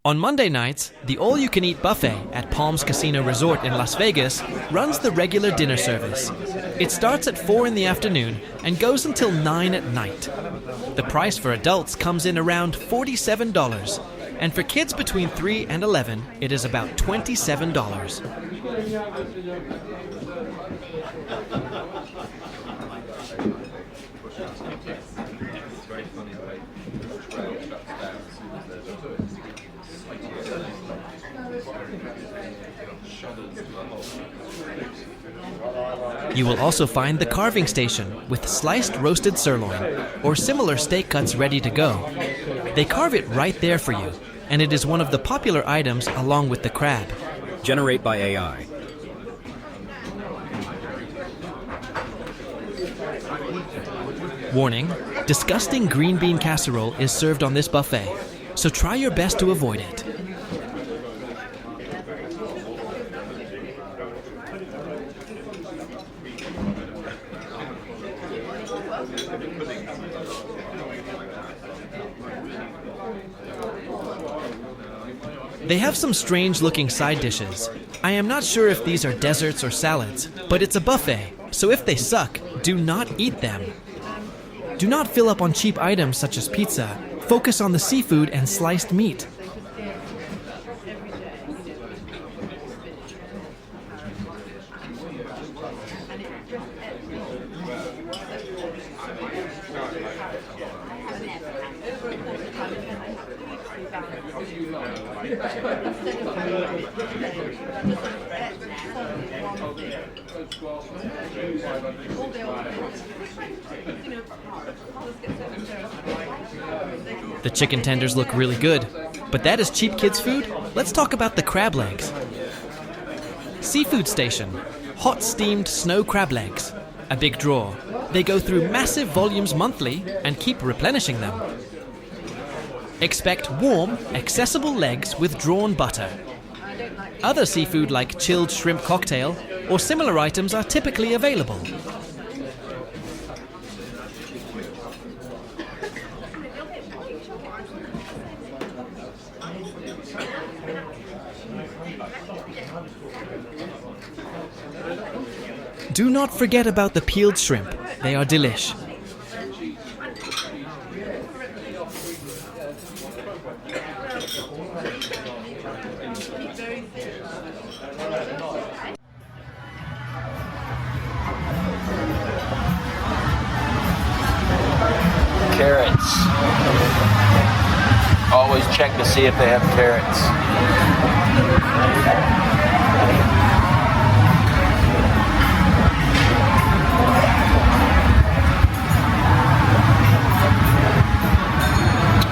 On Monday nights, the all-you-can-eat buffet at Palms Casino Resort in Las Vegas runs the regular dinner service. It starts at 4 in the afternoon and goes until 9 at night. The price for adults comes in around $47, and for kids between 3 and 11, it is about $27. You will also find the carving station with sliced roasted sirloin or similar steak cuts ready to go. They carve it right there for you, and it is one of the popular items along with the crab. Generate by AI. Warning: disgusting green bean casserole is served on this buffet, so try your best to avoid it. They have some strange-looking side dishes. I am not sure if these are desserts or salads, but it's a buffet, so if they suck, do not eat them. Do not fill up on cheap items such as pizza. Focus on the seafood and sliced meat. The chicken tenders look really good, but that is cheap kids' food? Let's talk about the crab legs. Seafood Station. Hot steamed snow crab legs. A big draw. They go through massive volumes monthly and keep replenishing them. Expect warm, accessible legs with drawn butter. Other seafood like chilled shrimp cocktail or similar items are typically available. Do not forget about the peeled shrimp. They are delish. Carrots. Always check to see if they have carrots.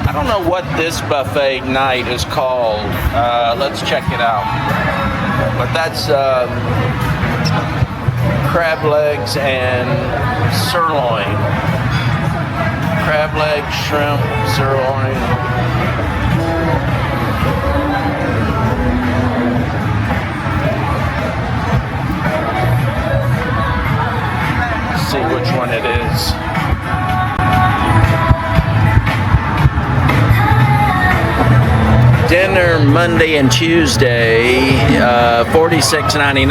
I don't know what this buffet night is called. Let's check it out. But that's crab legs and sirloin. Crab legs, shrimp, sirloin. Let's see which one it is. Dinner Monday and Tuesday, $46.99.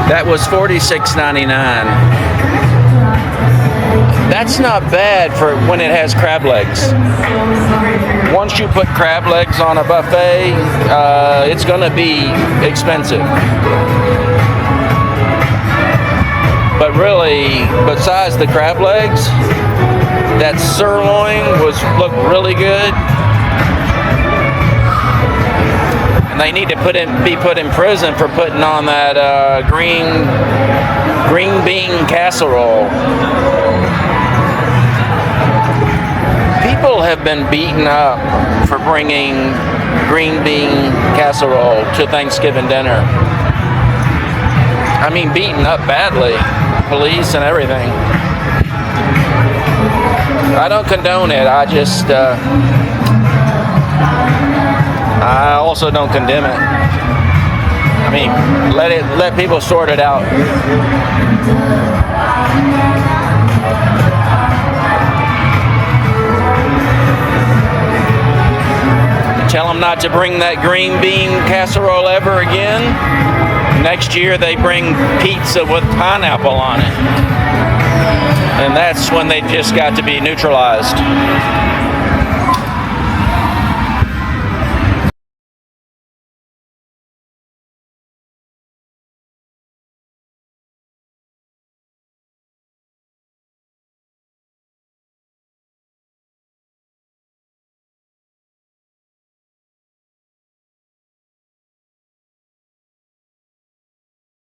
That was $46.99. That's not bad for when it has crab legs. Once you put crab legs on a buffet, it's going to be expensive. But really, besides the crab legs, that sirloin looked really good. And they need to be put in prison for putting on that green bean casserole. People have been beaten up for bringing green bean casserole to Thanksgiving dinner. I mean, beaten up badly. Police and everything. I don't condone it. I also don't condemn it. I mean, let people sort it out. them not to bring that green bean casserole ever again. Next year they bring pizza with pineapple on it. And that's when they just got to be neutralized.